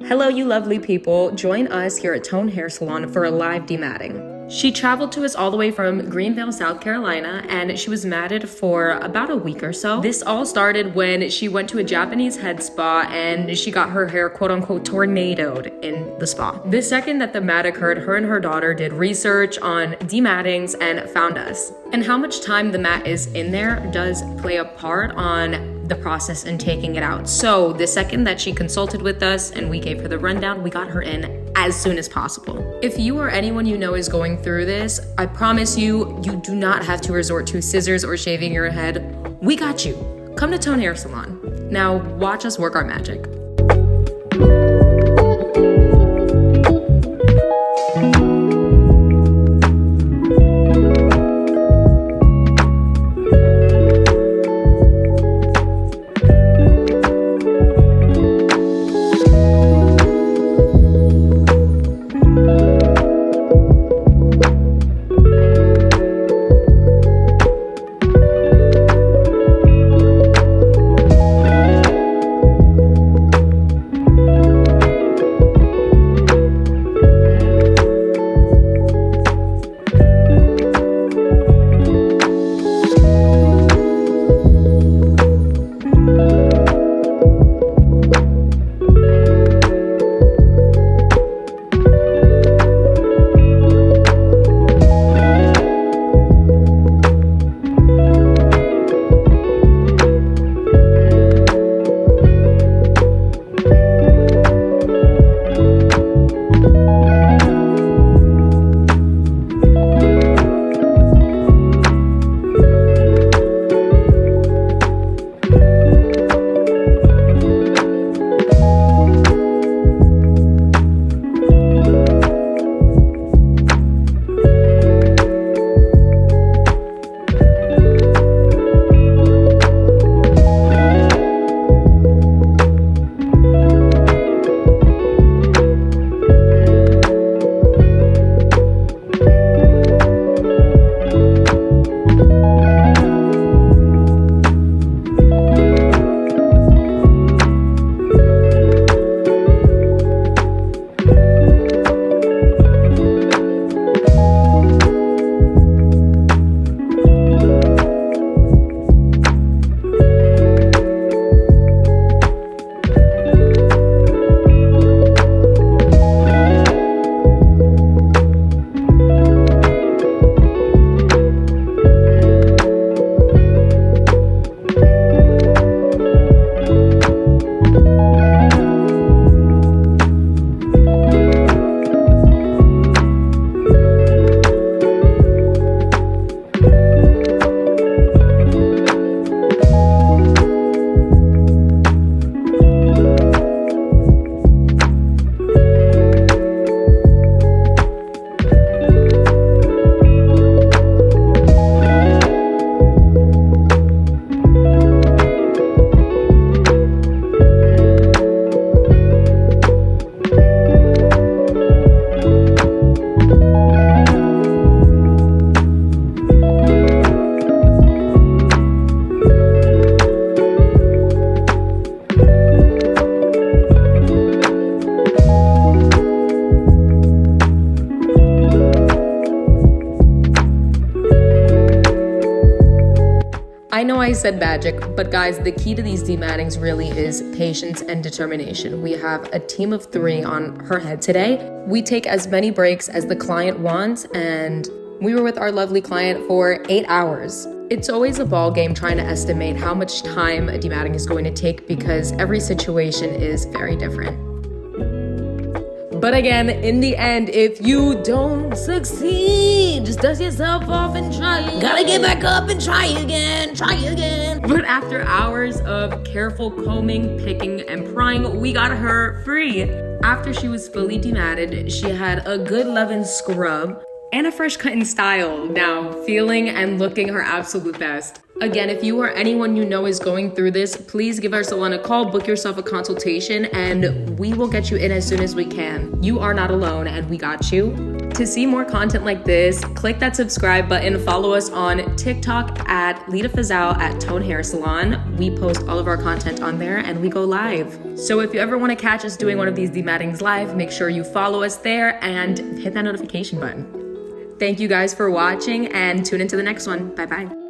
Hello, you lovely people. Join us here at Tone Hair Salon for a live dematting. She traveled to us all the way from Greenville, South Carolina, and she was matted for about a week or so. This all started when she went to a Japanese head spa and she got her hair quote unquote tornadoed in the spa. The second that the mat occurred, her and her daughter did research on demattings and found us. And how much time the mat is in there does play a part on the process and taking it out. So the second that she consulted with us and we gave her the rundown, we got her in as soon as possible. If you or anyone you know is going through this, I promise you, you do not have to resort to scissors or shaving your head. We got you. Come to Tone Hair Salon. Now watch us work our magic. I know I said magic, but guys, the key to these demattings really is patience and determination. We have a team of 3 on her head today. We take as many breaks as the client wants, and we were with our lovely client for 8 hours. It's always a ball game trying to estimate how much time a dematting is going to take because every situation is very different. But again, in the end, if you don't succeed, just dust yourself off and try again. Gotta get back up and try again. But after hours of careful combing, picking, and prying, we got her free. After she was fully dematted, she had a good loving scrub and a fresh cut in style, now feeling and looking her absolute best. Again, if you or anyone you know is going through this, please give our salon a call, book yourself a consultation, and we will get you in as soon as we can. You are not alone, and we got you. To see more content like this, click that subscribe button, follow us on TikTok at Leda Fazal at Tone Hair Salon. We post all of our content on there and we go live. So if you ever want to catch us doing one of these dematings live, make sure you follow us there and hit that notification button. Thank you guys for watching and tune into the next one. Bye bye.